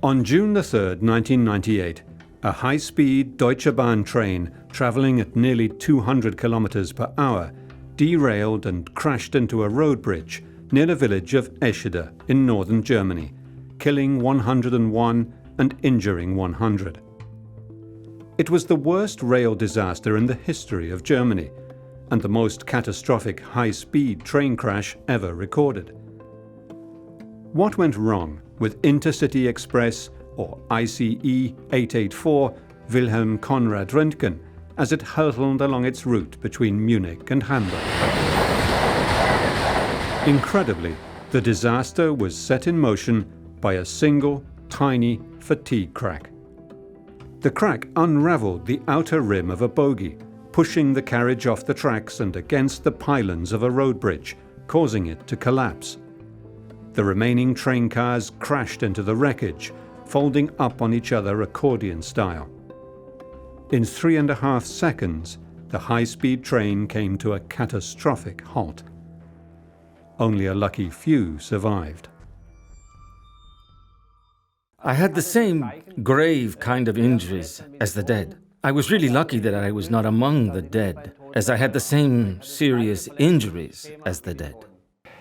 On June the 3rd, 1998, a high-speed Deutsche Bahn train travelling at nearly 200 kilometers per hour derailed and crashed into a road bridge near the village of Eschida in northern Germany, killing 101 and injuring 100. It was the worst rail disaster in the history of Germany and the most catastrophic high-speed train crash ever recorded. What went wrong with Intercity Express, or ICE 884, Wilhelm Conrad Röntgen, as it hurtled along its route between Munich and Hamburg? Incredibly, the disaster was set in motion by a single, tiny fatigue crack. The crack unraveled the outer rim of a bogey, pushing the carriage off the tracks and against the pylons of a road bridge, causing it to collapse. The remaining train cars crashed into the wreckage, folding up on each other accordion style. In 3.5 seconds, the high-speed train came to a catastrophic halt. Only a lucky few survived. I had the same grave kind of injuries as the dead. I was really lucky that I was not among the dead, as I had the same serious injuries as the dead.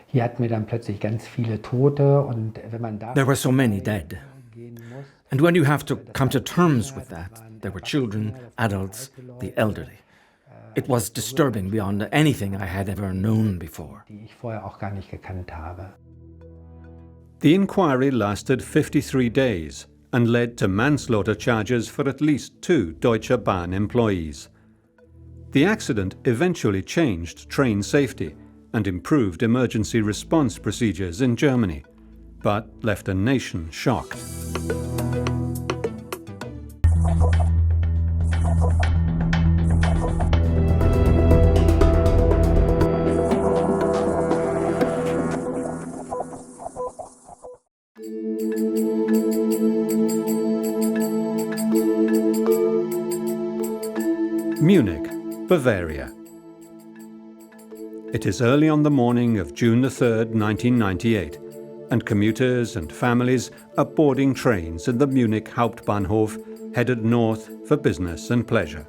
Hier hatten wir dann plötzlich ganz viele Tote und wenn man da There were so many dead. And when you have to come to terms with that, there were children, adults, the elderly. It was disturbing beyond anything I had ever known before. die ich vorher auch gar nicht gekannt habe. The inquiry lasted 53 days and led to manslaughter charges for at least 2 Deutsche Bahn employees. The accident eventually changed train safety and improved emergency response procedures in Germany, but left a nation shocked. Munich, Bavaria. It is early on the morning of June the 3rd, 1998, and commuters and families are boarding trains in the Munich Hauptbahnhof, headed north for business and pleasure.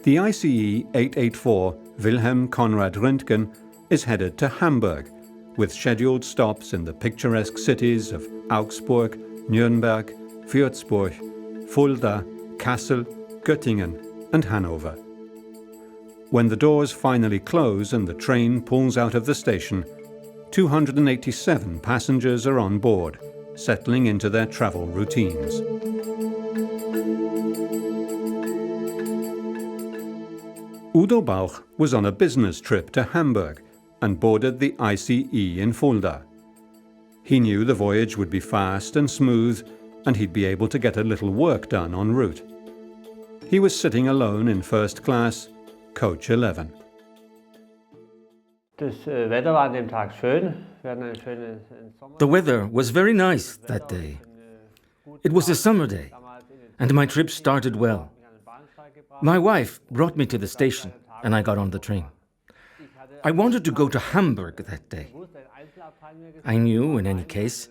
The ICE 884 Wilhelm Conrad Röntgen is headed to Hamburg, with scheduled stops in the picturesque cities of Augsburg, Nuremberg, Würzburg, Fulda, Kassel, Göttingen and Hanover. When the doors finally close and the train pulls out of the station, 287 passengers are on board, settling into their travel routines. Udo Bauch was on a business trip to Hamburg and boarded the ICE in Fulda. He knew the voyage would be fast and smooth, and he'd be able to get a little work done en route. He was sitting alone in first class, coach 11. The weather was very nice that day. It was a summer day, and my trip started well. My wife brought me to the station, and I got on the train. I wanted to go to Hamburg that day. I knew, in any case,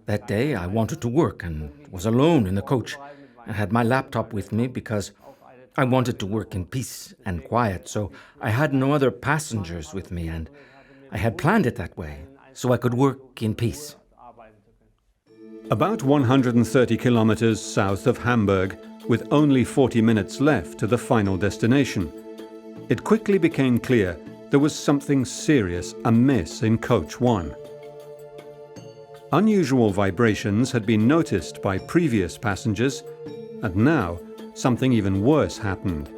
that day I wanted to work and was alone in the coach. I had my laptop with me because I wanted to work in peace and quiet, so I had no other passengers with me, and I had planned it that way, so I could work in peace. About 130 kilometers south of Hamburg, with only 40 minutes left to the final destination, it quickly became clear there was something serious amiss in Coach 1. Unusual vibrations had been noticed by previous passengers, and now something even worse happened.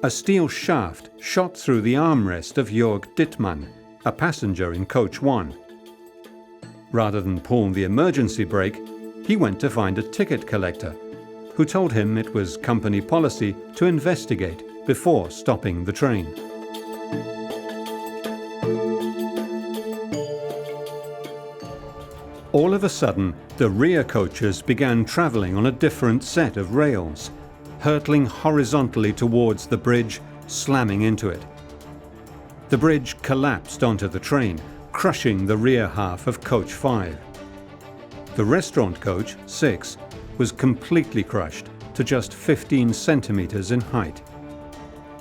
A steel shaft shot through the armrest of Jörg Dittmann, a passenger in Coach 1. Rather than pull the emergency brake, he went to find a ticket collector, who told him it was company policy to investigate before stopping the train. All of a sudden, the rear coaches began travelling on a different set of rails, hurtling horizontally towards the bridge, slamming into it. The bridge collapsed onto the train, crushing the rear half of Coach 5. The restaurant coach, 6, was completely crushed to just 15 centimeters in height.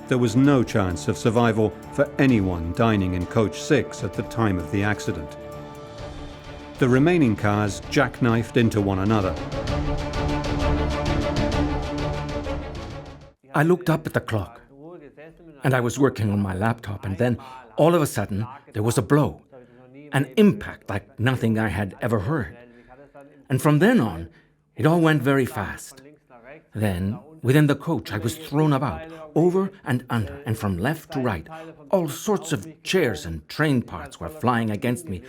There was no chance of survival for anyone dining in coach 6 at the time of the accident. The remaining cars jackknifed into one another. I looked up at the clock, and I was working on my laptop, and then, all of a sudden, there was a blow, an impact like nothing I had ever heard. And from then on, it all went very fast. Then, within the coach, I was thrown about, over and under, and from left to right. All sorts of chairs and train parts were flying against me,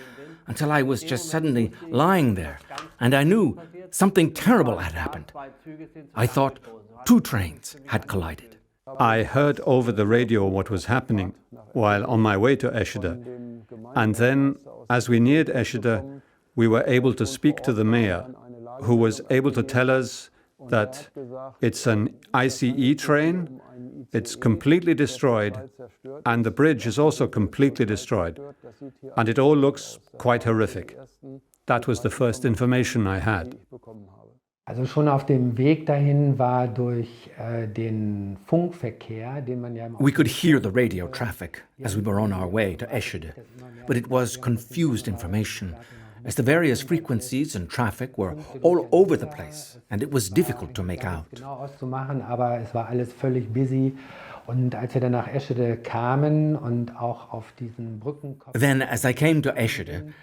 until I was just suddenly lying there, and I knew something terrible had happened. I thought 2 trains had collided. I heard over the radio what was happening while on my way to Eschida. And then, as we neared Eschida, we were able to speak to the mayor, who was able to tell us that it's an ICE train, it's completely destroyed, and the bridge is also completely destroyed. And it all looks quite horrific. That was the first information I had. Also schon auf dem Weg dahin war durch den Funkverkehr, den man ja... We could hear the radio traffic as we were on our way to Eschide, but it was confused information, as the various frequencies and traffic were all over the place, and it was difficult to make out. Genau auszumachen, aber es war alles völlig busy. Und als wir dann nach Eschide kamen und auch auf diesen Brückenkopf... Then, as I came to Eschide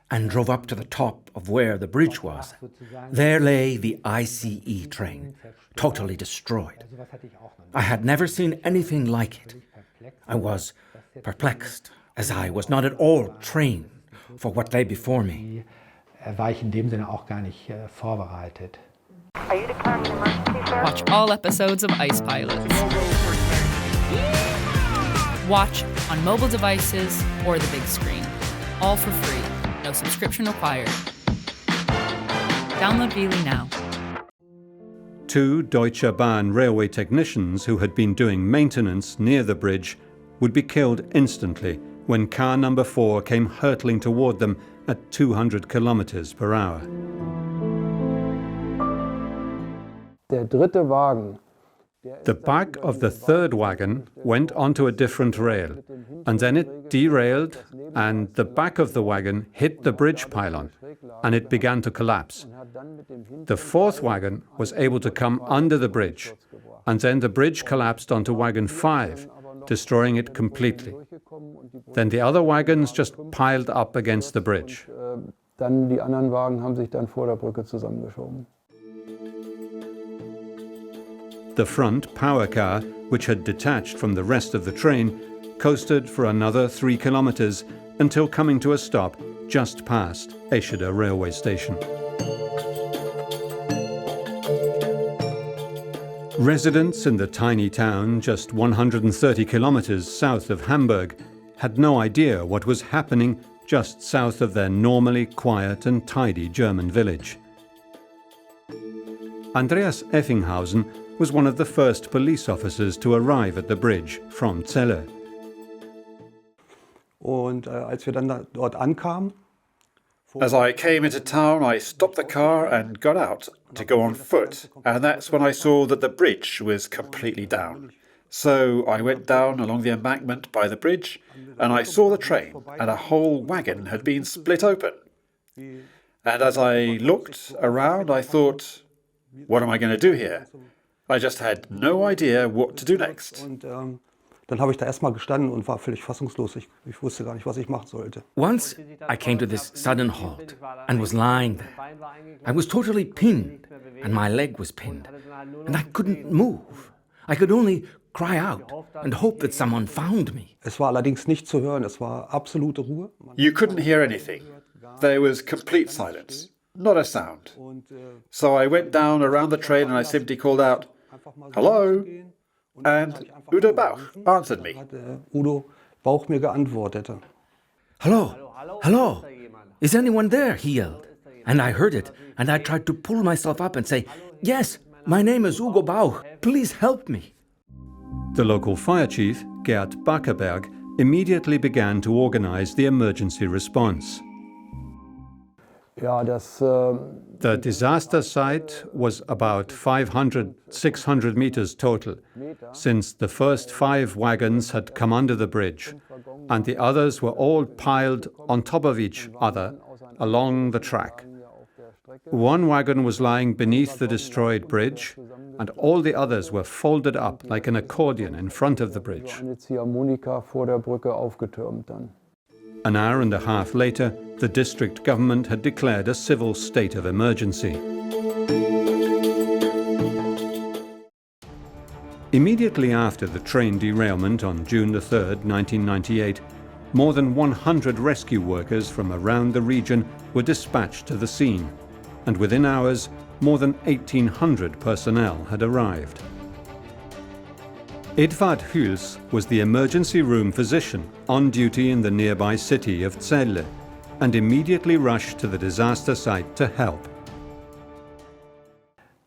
and drove up to the top of where the bridge was, there lay the ICE train, totally destroyed. I had never seen anything like it. I was perplexed, as I was not at all trained for what lay before me. War ich in dem Sinne auch gar nicht vorbereitet. Watch all episodes of Ice Pilots. Watch on mobile devices or the big screen. All for free. No subscription required. Download Geely now. 2 Deutsche Bahn railway technicians who had been doing maintenance near the bridge would be killed instantly when car number 4 came hurtling toward them at 200 kilometers per hour. Der dritte Wagen. The back of the third wagon went onto a different rail, and then it derailed, and the back of the wagon hit the bridge pylon, and it began to collapse. The fourth wagon was able to come under the bridge, and then the bridge collapsed onto wagon 5, destroying it completely. Then the other wagons just piled up against the bridge. Dann die anderen Wagen haben sich dann vor der Brücke zusammengeschoben. The front power car, which had detached from the rest of the train, coasted for another 3 kilometers until coming to a stop just past Eschida railway station. Residents in the tiny town just 130 kilometers south of Hamburg had no idea what was happening just south of their normally quiet and tidy German village. Andreas Effinghausen was one of the first police officers to arrive at the bridge from Celle. Und als wir dann dort ankamen, as I came into town, I stopped the car and got out to go on foot, and that's when I saw that the bridge was completely down. So I went down along the embankment by the bridge, and I saw the train, and a whole wagon had been split open. And as I looked around, I thought, what am I going to do here? I just had no idea what to do next. Und dann habe ich da erstmal gestanden und war völlig fassungslos. Ich wusste gar nicht, was ich machen sollte. Once I came to this sudden halt and was lying there. I was totally pinned, and my leg was pinned, and I couldn't move. I could only cry out and hope that someone found me. Es war allerdings nicht zu hören. Es war absolute Ruhe. You couldn't hear anything. There was complete silence, not a sound. So I went down around the train and I simply called out, "Hello?" And Udo Bauch answered me. Hat Udo Bauch mir geantwortet. Hello, hello, is anyone there? He yelled. And I heard it, and I tried to pull myself up and say, yes, my name is Ugo Bauch, please help me. The local fire chief, Gerd Backerberg, immediately began to organize the emergency response. The disaster site was about 500, 600 meters total, since the first 5 wagons had come under the bridge, and the others were all piled on top of each other along the track. One wagon was lying beneath the destroyed bridge, and all the others were folded up like an accordion in front of the bridge. An hour and a half later, the district government had declared a civil state of emergency. Immediately after the train derailment on June 3rd, 1998, more than 100 rescue workers from around the region were dispatched to the scene, and within hours, more than 1,800 personnel had arrived. Edvard Hüls was the emergency room physician on duty in the nearby city of Celle and immediately rushed to the disaster site to help.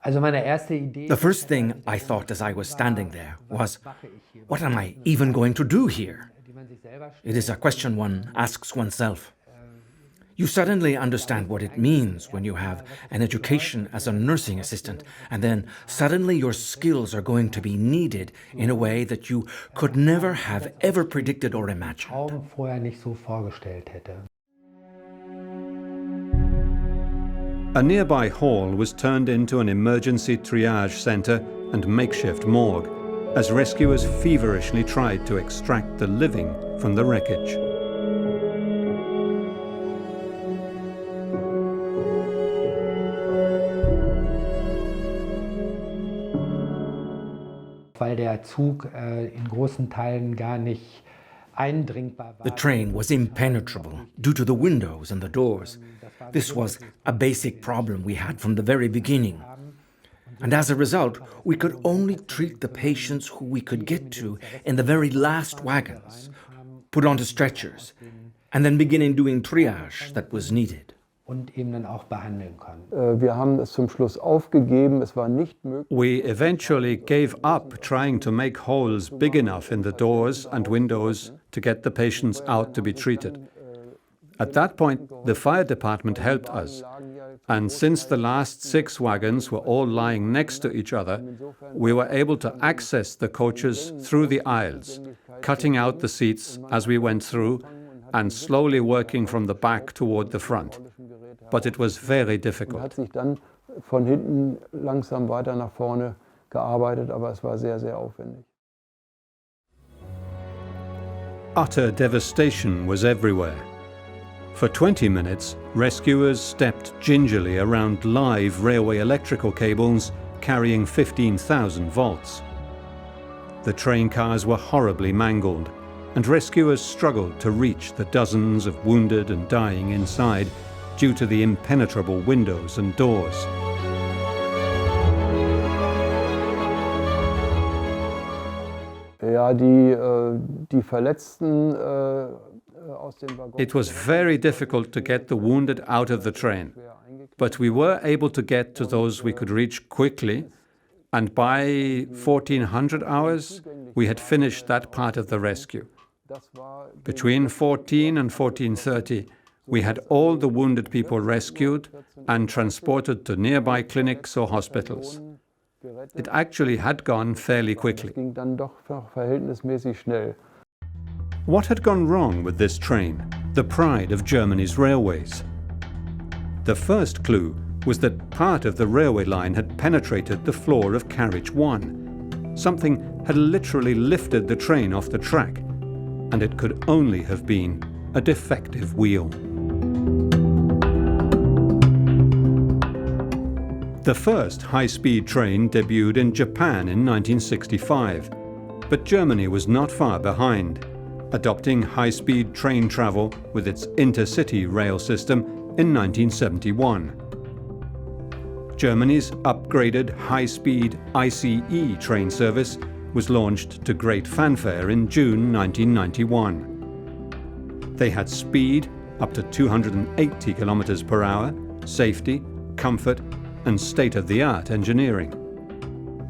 The first thing I thought as I was standing there was, what am I even going to do here? It is a question one asks oneself. You suddenly understand what it means when you have an education as a nursing assistant, and then suddenly your skills are going to be needed in a way that you could never have ever predicted or imagined. A nearby hall was turned into an emergency triage center and makeshift morgue, as rescuers feverishly tried to extract the living from the wreckage. The train was impenetrable due to the windows and the doors. This was a basic problem we had from the very beginning. And as a result, we could only treat the patients who we could get to in the very last wagons, put onto stretchers, and then begin doing triage that was needed. We eventually gave up trying to make holes big enough in the doors and windows to get the patients out to be treated. At that point, the fire department helped us, and since the last 6 wagons were all lying next to each other, we were able to access the coaches through the aisles, cutting out the seats as we went through and slowly working from the back toward the front. But it was very difficult. Utter devastation was everywhere. For 20 minutes, rescuers stepped gingerly around live railway electrical cables carrying 15,000 volts. The train cars were horribly mangled, and rescuers struggled to reach the dozens of wounded and dying inside due to the impenetrable windows and doors. It was very difficult to get the wounded out of the train, but we were able to get to those we could reach quickly, and by 1400 hours, we had finished that part of the rescue. Between 14 and 1430, we had all the wounded people rescued and transported to nearby clinics or hospitals. It actually had gone fairly quickly. What had gone wrong with this train, the pride of Germany's railways? The first clue was that part of the railway line had penetrated the floor of carriage 1. Something had literally lifted the train off the track, and it could only have been a defective wheel. The first high-speed train debuted in Japan in 1965, but Germany was not far behind, adopting high-speed train travel with its intercity rail system in 1971. Germany's upgraded high-speed ICE train service was launched to great fanfare in June 1991. They had speed up to 280 kilometers per hour, safety, comfort, and state-of-the-art engineering.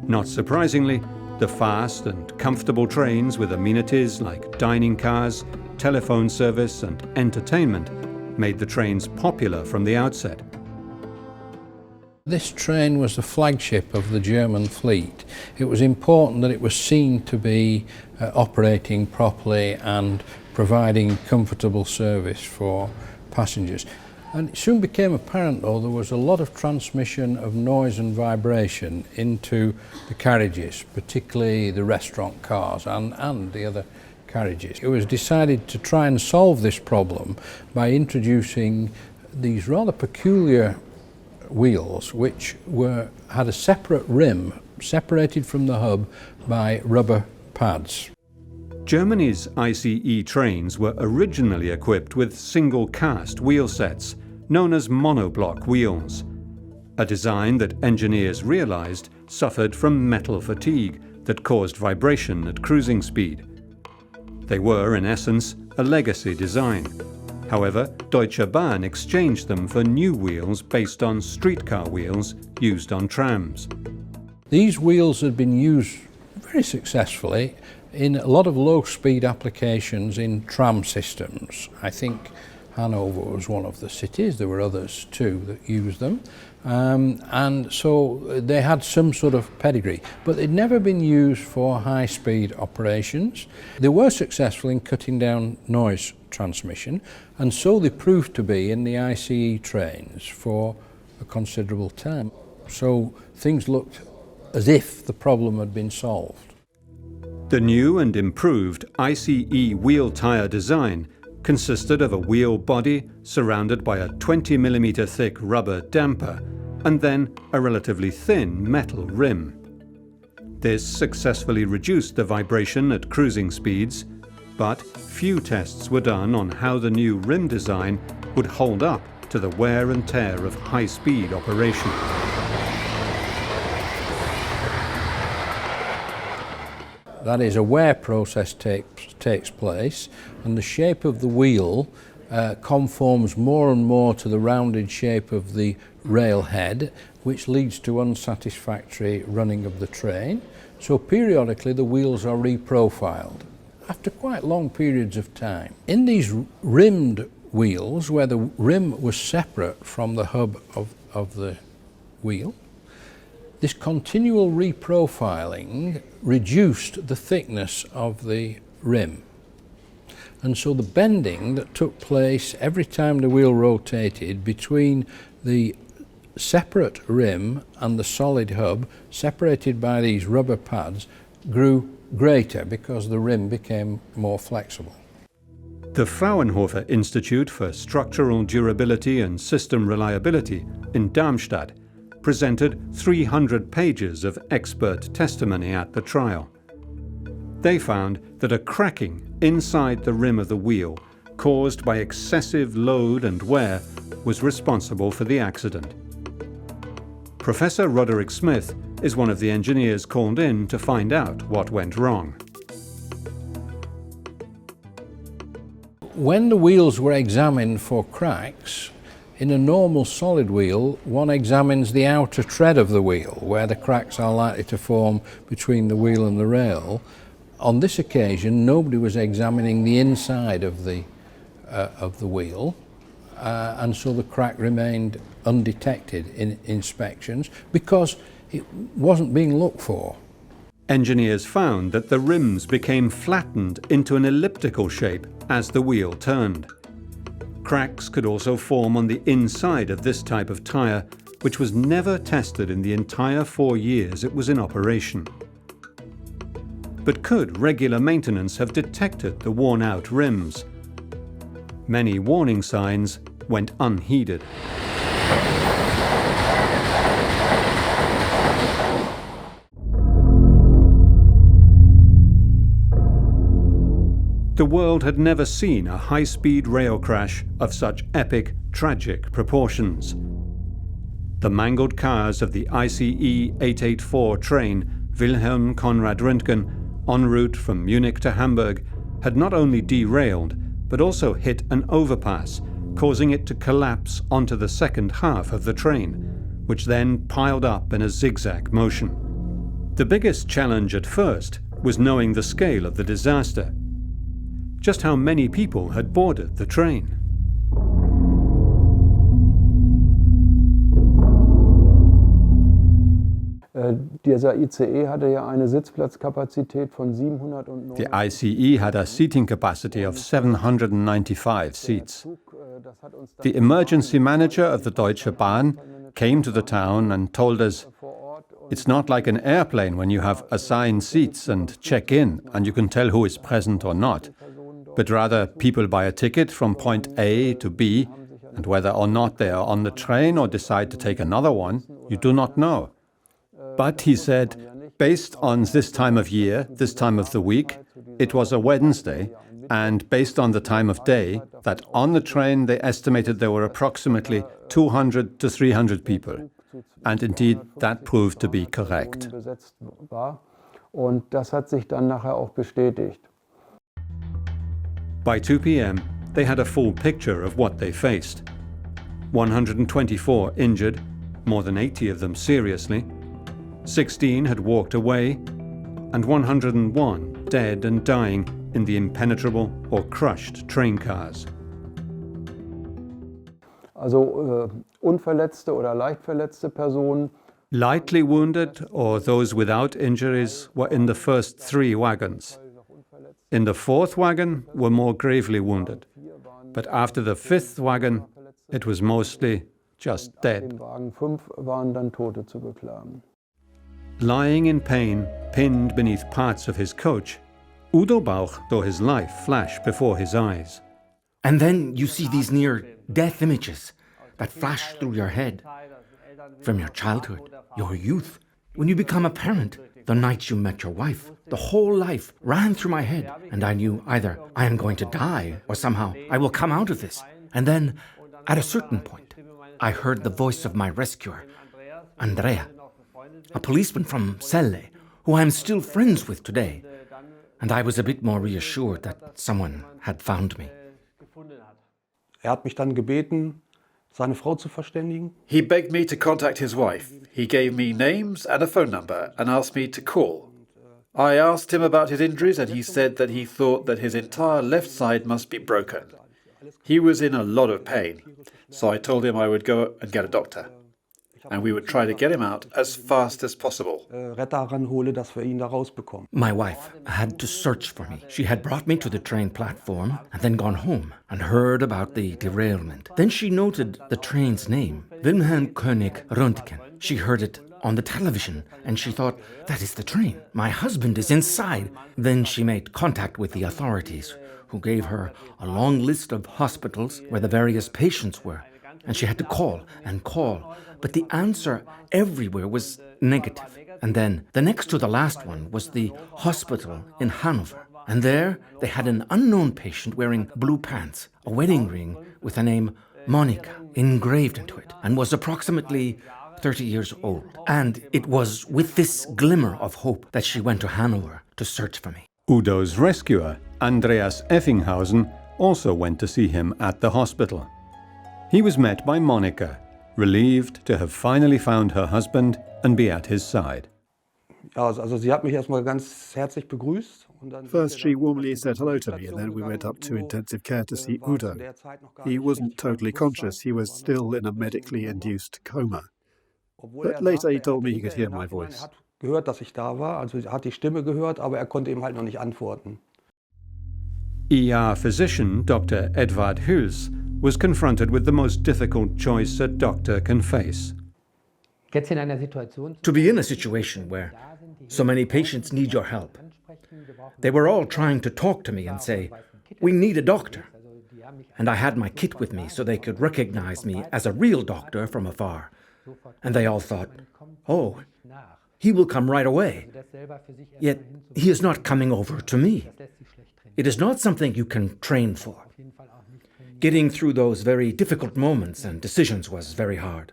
Not surprisingly, the fast and comfortable trains with amenities like dining cars, telephone service, and entertainment made the trains popular from the outset. This train was the flagship of the German fleet. It was important that it was seen to be operating properly and providing comfortable service for passengers. And it soon became apparent, though, there was a lot of transmission of noise and vibration into the carriages, particularly the restaurant cars and the other carriages. It was decided to try and solve this problem by introducing these rather peculiar wheels which had a separate rim separated from the hub by rubber pads. Germany's ICE trains were originally equipped with single-cast wheel sets, known as monoblock wheels, a design that engineers realized suffered from metal fatigue that caused vibration at cruising speed. They were, in essence, a legacy design. However, Deutsche Bahn exchanged them for new wheels based on streetcar wheels used on trams. These wheels had been used very successfully in a lot of low-speed applications in tram systems. I think Hanover was one of the cities. There were others too that used them. And so they had some sort of pedigree, but they'd never been used for high-speed operations. They were successful in cutting down noise transmission, and so they proved to be in the ICE trains for a considerable time. So things looked as if the problem had been solved. The new and improved ICE wheel tyre design consisted of a wheel body surrounded by a 20mm thick rubber damper and then a relatively thin metal rim. This successfully reduced the vibration at cruising speeds, but few tests were done on how the new rim design would hold up to the wear and tear of high-speed operation. That is, a wear process takes place, and the shape of the wheel conforms more and more to the rounded shape of the rail head, which leads to unsatisfactory running of the train. So periodically the wheels are reprofiled after quite long periods of time. In these rimmed wheels, where the rim was separate from the hub of the wheel, this continual reprofiling reduced the thickness of the rim. And so the bending that took place every time the wheel rotated between the separate rim and the solid hub, separated by these rubber pads, grew greater because the rim became more flexible. The Fraunhofer Institute for Structural Durability and System Reliability in Darmstadt presented 300 pages of expert testimony at the trial. They found that a cracking inside the rim of the wheel caused by excessive load and wear was responsible for the accident. Professor Roderick Smith is one of the engineers called in to find out what went wrong. When the wheels were examined for cracks, in a normal solid wheel, one examines the outer tread of the wheel, where the cracks are likely to form between the wheel and the rail. On this occasion, nobody was examining the inside of the wheel, and so the crack remained undetected in inspections because it wasn't being looked for. Engineers found that the rims became flattened into an elliptical shape as the wheel turned. Cracks could also form on the inside of this type of tyre, which was never tested in the entire 4 years it was in operation. But could regular maintenance have detected the worn-out rims? Many warning signs went unheeded. The world had never seen a high-speed rail crash of such epic, tragic proportions. The mangled cars of the ICE 884 train Wilhelm Conrad Röntgen, en route from Munich to Hamburg, had not only derailed, but also hit an overpass, causing it to collapse onto the second half of the train, which then piled up in a zigzag motion. The biggest challenge at first was knowing the scale of the disaster. Just how many people had boarded the train? Dieser ICE hatte ja eine Sitzplatzkapazität von 709. The ICE had a seating capacity of 795 seats. The emergency manager of the Deutsche Bahn came to the town and told us, "It's not like an airplane when you have assigned seats and check in and you can tell who is present or not, but rather people buy a ticket from point A to B, and whether or not they are on the train or decide to take another one, you do not know." But he said, based on this time of year, this time of the week, it was a Wednesday, and based on the time of day, that on the train they estimated there were approximately 200 to 300 people. And indeed, that proved to be correct. Und das hat sich dann nachher auch bestätigt. By 2 p.m., they had a full picture of what they faced. 124 injured, more than 80 of them seriously. 16 had walked away, and 101 dead and dying in the impenetrable or crushed train cars. Also unverletzte oder leicht verletzte Personen. Lightly wounded or those without injuries were in the first 3 wagons. In the 4th wagon were more gravely wounded, but after the 5th wagon, it was mostly just dead. In Wagen 5 waren dann Tote zu beklagen. Lying in pain, pinned beneath parts of his coach, Udo Bauch saw his life flash before his eyes. And then you see these near-death images that flash through your head. From your childhood, your youth, when you become a parent, the night you met your wife, the whole life ran through my head, and I knew either I am going to die or somehow I will come out of this. And then, at a certain point, I heard the voice of my rescuer, Andrea, a policeman from Celle, who I am still friends with today. And I was a bit more reassured that someone had found me. Hat mich dann gebeten, seine Frau zu verständigen. He begged me to contact his wife. He gave me names and a phone number and asked me to call. I asked him about his injuries and he said that he thought that his entire left side must be broken. He was in a lot of pain, so I told him I would go and get a doctor. And we would try to get him out as fast as possible. Retter ranhole, dass wir ihn da rausbekommen. My wife had to search for me. She had brought me to the train platform and then gone home and heard about the derailment. Then she noted the train's name, Wilhelm König Röntgen. She heard it on the television and she thought, that is the train. My husband is inside. Then she made contact with the authorities, who gave her a long list of hospitals where the various patients were. And she had to call and call. But the answer everywhere was negative. And then the next to the last one was the hospital in Hanover. And there they had an unknown patient wearing blue pants, a wedding ring with the name Monica engraved into it, and was approximately 30 years old. And it was with this glimmer of hope that she went to Hanover to search for me. Udo's rescuer, Andreas Effinghausen, also went to see him at the hospital. He was met by Monica, relieved to have finally found her husband and be at his side. Ja, also sie hat mich erstmal ganz herzlich begrüßt. First, she warmly said hello to me, and then we went up to intensive care to see Udo. He wasn't totally conscious. He was still in a medically induced coma. But later he told me he could hear my voice. Er hat gehört, dass ich da war, also er hat die Stimme gehört, aber er konnte eben halt noch nicht antworten. ER physician Dr. Edvard Hüls was confronted with the most difficult choice a doctor can face. To be in a situation where so many patients need your help. They were all trying to talk to me and say, "We need a doctor." And I had my kit with me so they could recognize me as a real doctor from afar. And they all thought, "Oh, he will come right away." Yet he is not coming over to me. It is not something you can train for. Getting through those very difficult moments and decisions was very hard.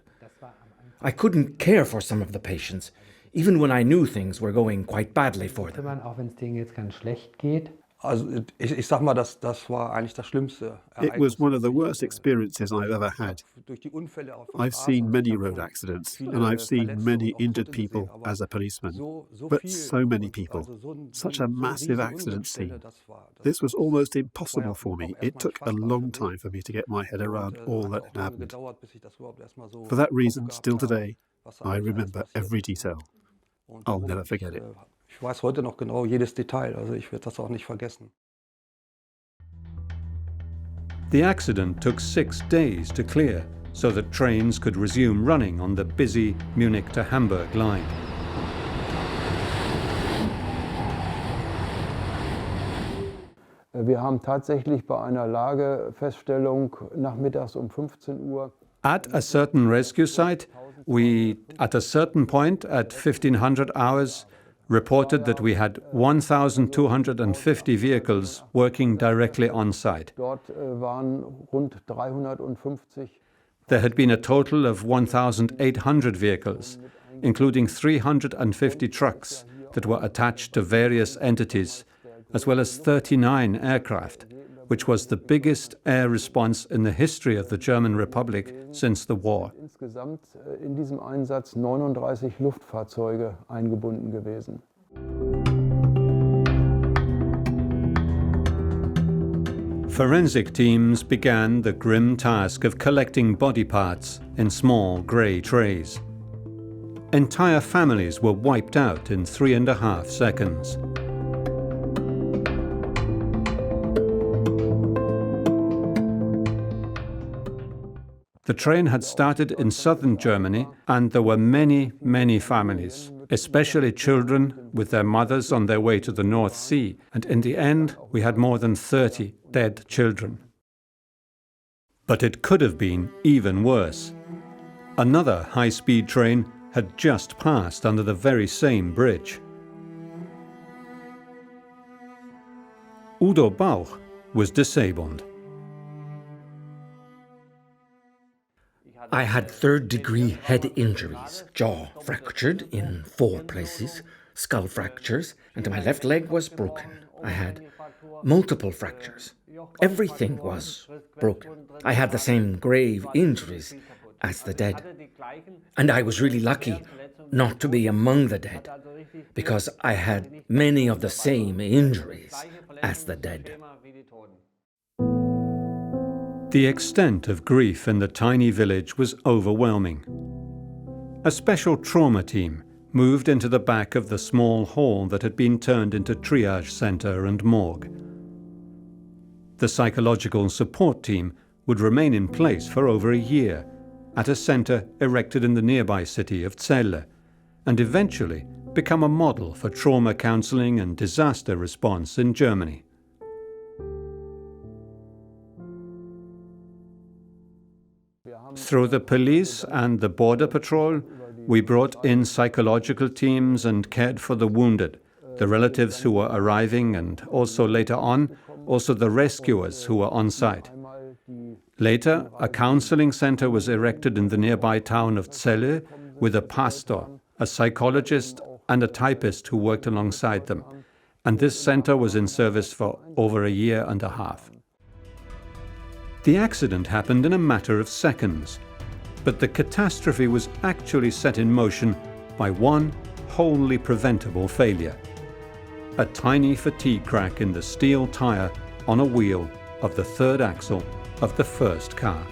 I couldn't care for some of the patients, even when I knew things were going quite badly for them. Also ich sag mal, das war eigentlich das Schlimmste. It was one of the worst experiences I've ever had. I've seen many road accidents, and I've seen many injured people as a policeman. But so many people, such a massive accident scene. This was almost impossible for me. It took a long time for me to get my head around all that had happened. For that reason, still today, I remember every detail. I'll never forget it. Ich weiß heute noch genau jedes Detail, also ich werde das auch nicht vergessen. The accident took 6 days to clear so that trains could resume running on the busy Munich to Hamburg line. Wir haben tatsächlich bei einer Lagefeststellung nachmittags um 15 Uhr At a certain rescue site, we, at a certain point at 1500 hours, reported that we had 1,250 vehicles working directly on site. Dort waren rund 350. There had been a total of 1,800 vehicles, including 350 trucks that were attached to various entities, as well as 39 aircraft, which was the biggest air response in the history of the German Republic since the war. Insgesamt in diesem Einsatz 39 Luftfahrzeuge eingebunden gewesen. Forensic teams began the grim task of collecting body parts in small grey trays. Entire families were wiped out in 3.5 seconds. The train had started in southern Germany, and there were many, many families, especially children with their mothers on their way to the North Sea, and in the end we had more than 30 dead children. But it could have been even worse. Another high-speed train had just passed under the very same bridge. Udo Bauch was disabled. I had third-degree head injuries, jaw fractured in 4 places, skull fractures, and my left leg was broken. I had multiple fractures. Everything was broken. I had the same grave injuries as the dead. And I was really lucky not to be among the dead, because I had many of the same injuries as the dead. The extent of grief in the tiny village was overwhelming. A special trauma team moved into the back of the small hall that had been turned into triage center and morgue. The psychological support team would remain in place for over a year at a center erected in the nearby city of Celle, and eventually become a model for trauma counseling and disaster response in Germany. Through the police and the border patrol, we brought in psychological teams and cared for the wounded, the relatives who were arriving, and also later on, also the rescuers who were on site. Later, a counseling center was erected in the nearby town of Celle with a pastor, a psychologist, and a typist who worked alongside them. And this center was in service for over a year and a half. The accident happened in a matter of seconds, but the catastrophe was actually set in motion by one wholly preventable failure: a tiny fatigue crack in the steel tire on a wheel of the third axle of the first car.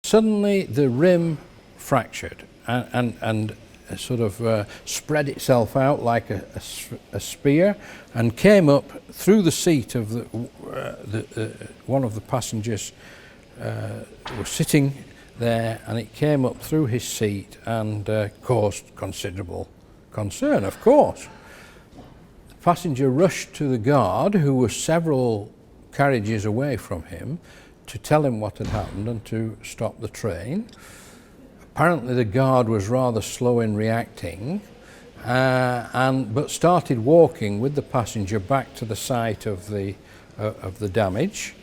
Suddenly the rim fractured and sort of spread itself out like a spear and came up through the seat of one of the passengers was sitting there, and it came up through his seat and caused considerable concern, of course. The passenger rushed to the guard, who was several carriages away from him, to tell him what had happened and to stop the train. Apparently the guard was rather slow in reacting, but started walking with the passenger back to the site of the damage.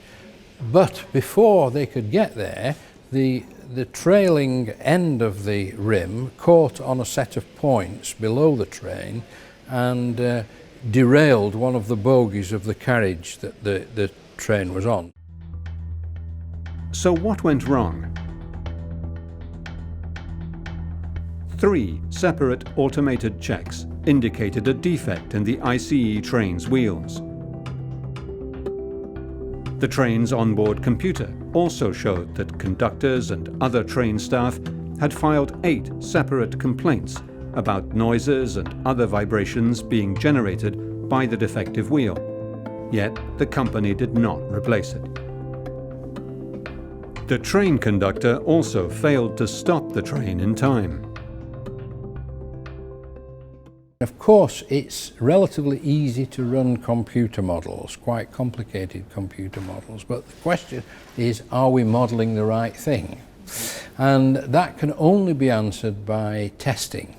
But before they could get there, the trailing end of the rim caught on a set of points below the train and derailed one of the bogies of the carriage that the train was on. So what went wrong? 3 separate automated checks indicated a defect in the ICE train's wheels. The train's onboard computer also showed that conductors and other train staff had filed 8 separate complaints about noises and other vibrations being generated by the defective wheel, yet the company did not replace it. The train conductor also failed to stop the train in time. Of course, it's relatively easy to run computer models, quite complicated computer models, but the question is, are we modelling the right thing? And that can only be answered by testing.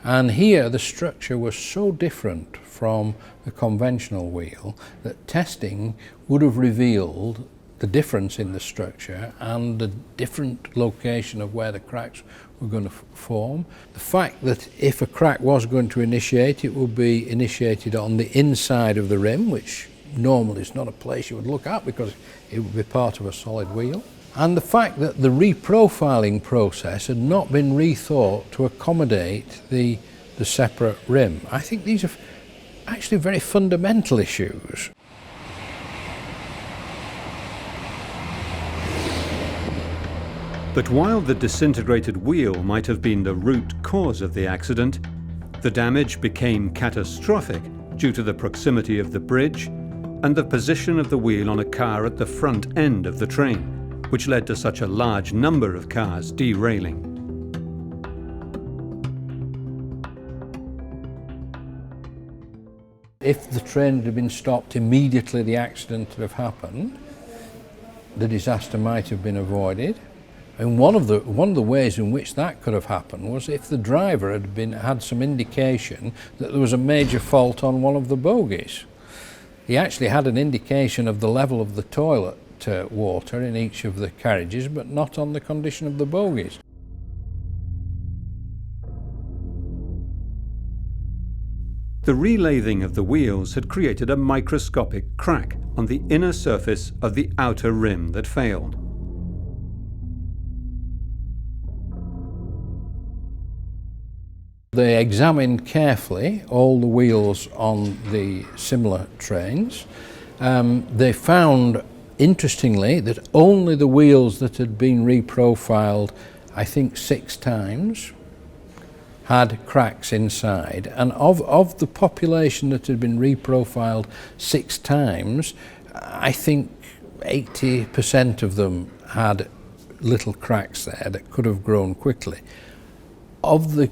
And here the structure was so different from the conventional wheel that testing would have revealed the difference in the structure and the different location of where the cracks were going to form. The fact that if a crack was going to initiate, it would be initiated on the inside of the rim, which normally is not a place you would look at because it would be part of a solid wheel. And the fact that the reprofiling process had not been rethought to accommodate the separate rim. I think these are actually very fundamental issues. But while the disintegrated wheel might have been the root cause of the accident, the damage became catastrophic due to the proximity of the bridge and the position of the wheel on a car at the front end of the train, which led to such a large number of cars derailing. If the train had been stopped immediately the accident would have happened, the disaster might have been avoided. And one of the ways in which that could have happened was if the driver had some indication that there was a major fault on one of the bogies. He actually had an indication of the level of the toilet water in each of the carriages, but not on the condition of the bogies. The relathing of the wheels had created a microscopic crack on the inner surface of the outer rim that failed. They examined carefully all the wheels on the similar trains. They found, interestingly, that only the wheels that had been reprofiled, I think 6 times, had cracks inside. And of the population that had been reprofiled 6 times, I think 80% of them had little cracks there that could have grown quickly. Of the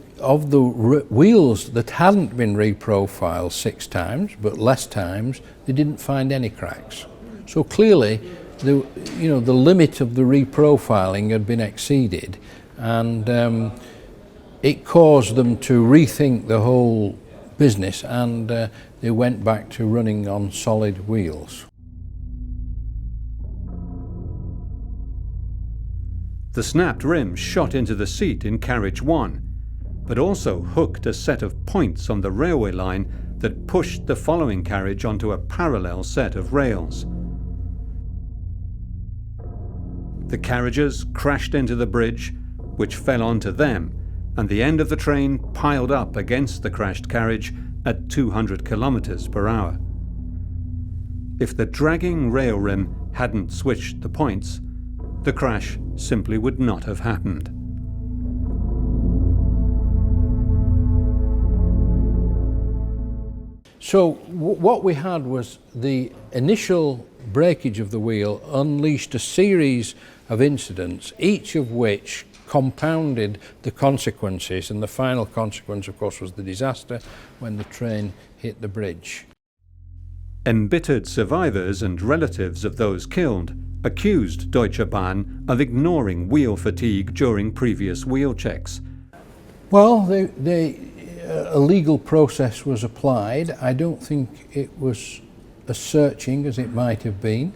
wheels that hadn't been reprofiled 6 times, but less times, they didn't find any cracks. So clearly, the limit of the reprofiling had been exceeded, and it caused them to rethink the whole business, and they went back to running on solid wheels. The snapped rim shot into the seat in carriage 1, but also hooked a set of points on the railway line that pushed the following carriage onto a parallel set of rails. The carriages crashed into the bridge, which fell onto them, and the end of the train piled up against the crashed carriage at 200 kilometers per hour. If the dragging rail rim hadn't switched the points, the crash simply would not have happened. So what we had was the initial breakage of the wheel unleashed a series of incidents, each of which compounded the consequences, and the final consequence, of course, was the disaster when the train hit the bridge. Embittered survivors and relatives of those killed accused Deutsche Bahn of ignoring wheel fatigue during previous wheel checks. Well, a legal process was applied. I don't think it was as searching as it might have been,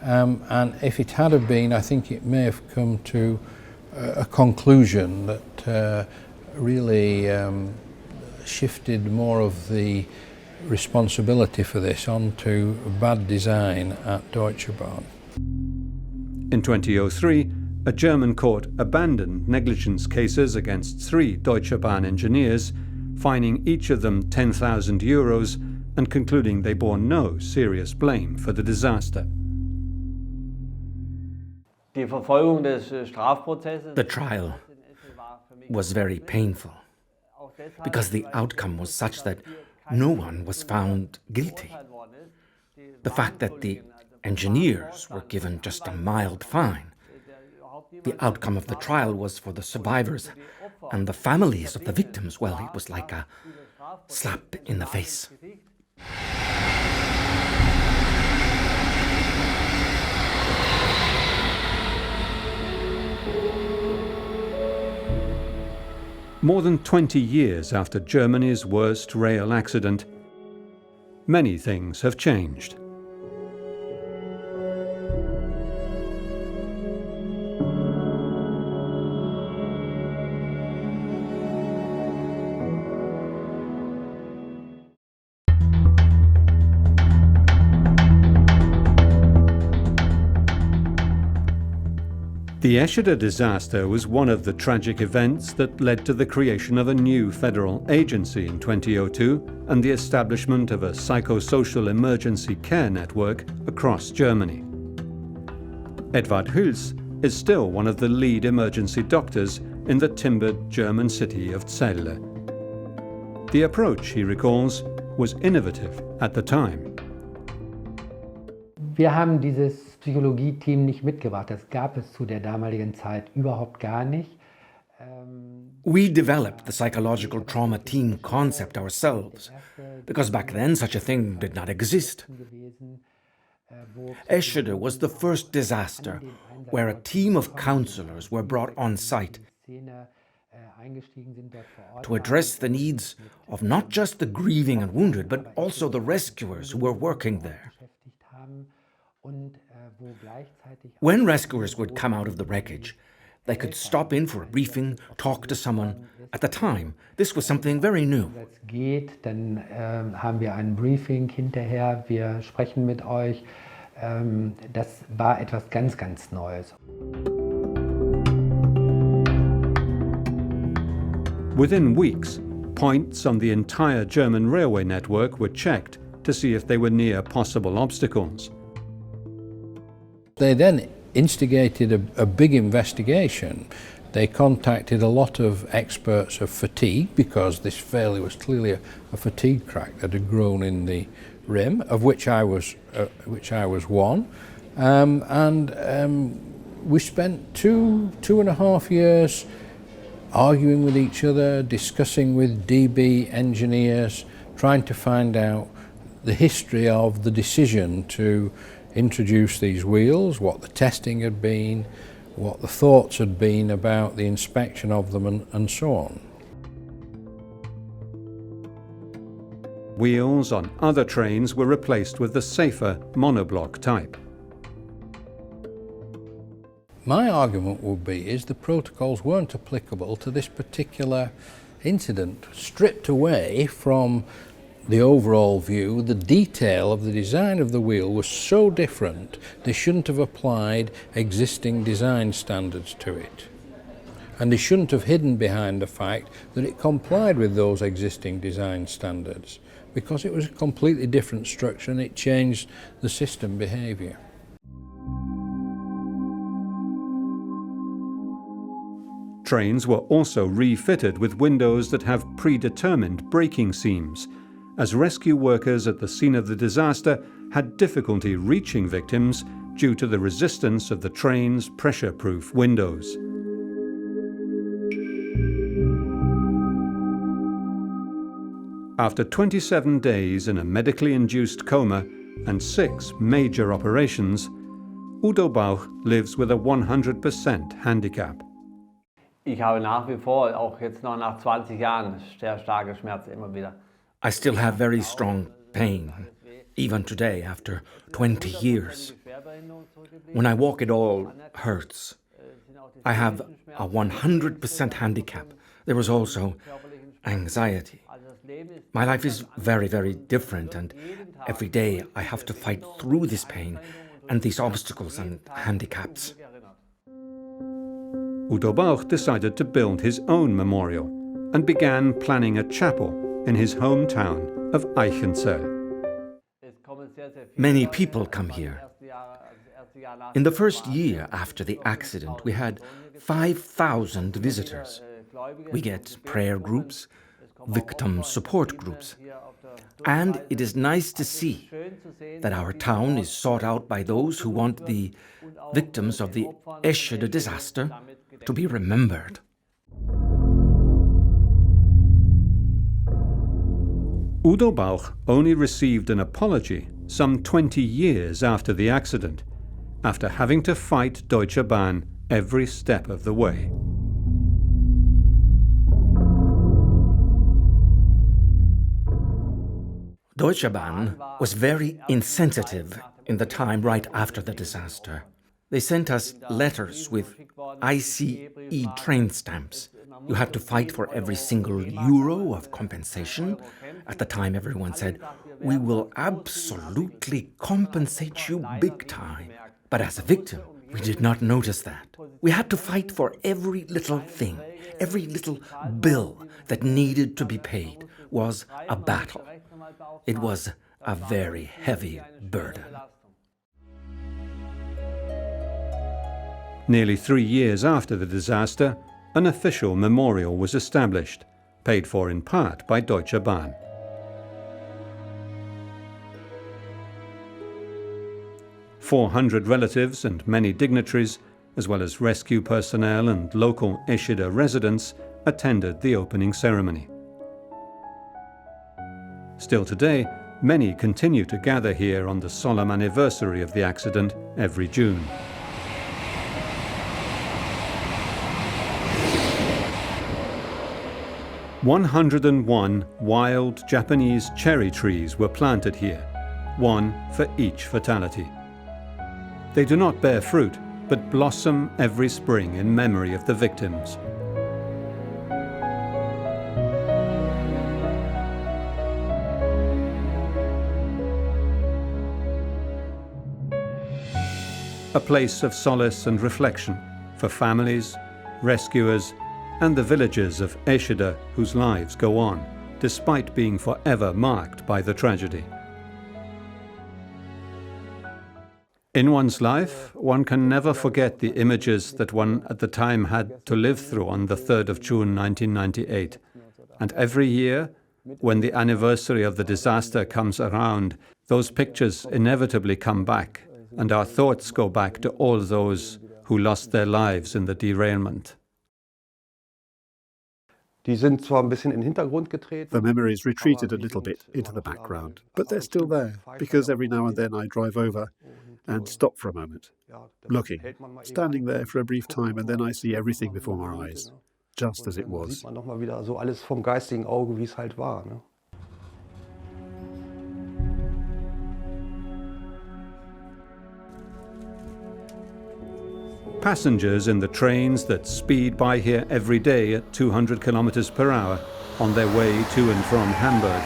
and if it had have been, I think it may have come to a conclusion that really shifted more of the responsibility for this onto bad design at Deutsche Bahn. In 2003, a German court abandoned negligence cases against 3 Deutsche Bahn engineers, fining each of them €10,000 and concluding they bore no serious blame for the disaster. The trial was very painful because the outcome was such that no one was found guilty. The fact that the engineers were given just a mild fine. The outcome of the trial was for the survivors and the families of the victims, well, it was like a slap in the face. More than 20 years after Germany's worst rail accident, many things have changed. The Eschida disaster was one of the tragic events that led to the creation of a new federal agency in 2002 and the establishment of a psychosocial emergency care network across Germany. Edward Hüls is still one of the lead emergency doctors in the timbered German city of Celle. The approach, he recalls, was innovative at the time. Wir haben dieses Psychologie-Team nicht mitgebracht. Das gab es zu der damaligen Zeit überhaupt gar nicht. We developed the psychological trauma team concept ourselves, because back then such a thing did not exist. Eschide was the first disaster where a team of counselors were brought on site to address the needs of not just the grieving and wounded, but also the rescuers who were working there. When rescuers would come out of the wreckage, they could stop in for a briefing, talk to someone. At the time, this was something very new. Dann haben wir ein Briefing hinterher, wir sprechen mit euch. Das war etwas ganz, ganz Neues. Within weeks, points on the entire German railway network were checked to see if they were near possible obstacles. They then instigated a big investigation. They contacted a lot of experts of fatigue, because this failure was clearly a fatigue crack that had grown in the rim, of which I was one. We spent two and a half years arguing with each other, discussing with DB engineers, trying to find out the history of the decision to introduce these wheels, what the testing had been, what the thoughts had been about the inspection of them, and so on. Wheels on other trains were replaced with the safer monoblock type. My argument would be is the protocols weren't applicable to this particular incident, stripped away from the overall view. The detail of the design of the wheel was so different, they shouldn't have applied existing design standards to it. And they shouldn't have hidden behind the fact that it complied with those existing design standards, because it was a completely different structure and it changed the system behaviour. Trains were also refitted with windows that have predetermined braking seams, as rescue workers at the scene of the disaster had difficulty reaching victims due to the resistance of the train's pressure-proof windows. After 27 days in a medically induced coma and 6 major operations, Udo Bauch lives with a 100% handicap. Ich habe nach wie vor, auch jetzt noch nach 20 Jahren, sehr starke Schmerzen immer wieder. I still have very strong pain, even today, after 20 years. When I walk, it all hurts. I have a 100% handicap. There is also anxiety. My life is very, very different, and every day I have to fight through this pain and these obstacles and handicaps. Udo Bauch decided to build his own memorial and began planning a chapel in his hometown of Eichenzell. Many people come here. In the first year after the accident, we had 5,000 visitors. We get prayer groups, victim support groups. And it is nice to see that our town is sought out by those who want the victims of the Eschide disaster to be remembered. Udo Bauch only received an apology some 20 years after the accident, after having to fight Deutsche Bahn every step of the way. Deutsche Bahn was very insensitive in the time right after the disaster. They sent us letters with ICE train stamps. You had to fight for every single euro of compensation. At the time, everyone said, "We will absolutely compensate you big time." But as a victim, we did not notice that. We had to fight for every little thing. Every little bill that needed to be paid was a battle. It was a very heavy burden. Nearly 3 years after the disaster, an official memorial was established, paid for in part by Deutsche Bahn. "400 relatives and many dignitaries, as well as rescue personnel and local Eschida residents, attended the opening ceremony. Still today, many continue to gather here on the solemn anniversary of the accident every June. "101 wild Japanese cherry trees were planted here, one for each fatality. They do not bear fruit, but blossom every spring in memory of the victims. A place of solace and reflection for families, rescuers, and the villagers of Eschida whose lives go on, despite being forever marked by the tragedy. In one's life, one can never forget the images that one at the time had to live through on the 3rd of June 1998. And every year, when the anniversary of the disaster comes around, those pictures inevitably come back, and our thoughts go back to all those who lost their lives in the derailment." The memories retreated a little bit into the background, but they're still there, because every now and then I drive over and stop for a moment, looking, standing there for a brief time, and then I see everything before my eyes, just as it was. Passengers in the trains that speed by here every day at 200 kilometers per hour on their way to and from Hamburg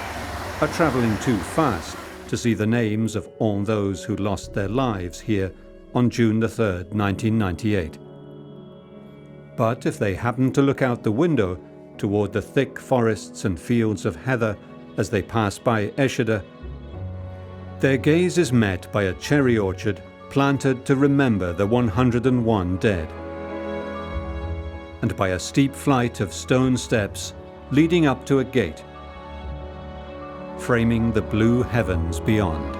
are traveling too fast to see the names of all those who lost their lives here on June the 3rd, 1998. But if they happen to look out the window toward the thick forests and fields of heather as they pass by Eschida, their gaze is met by a cherry orchard planted to remember the 101 dead, and by a steep flight of stone steps leading up to a gate, framing the blue heavens beyond.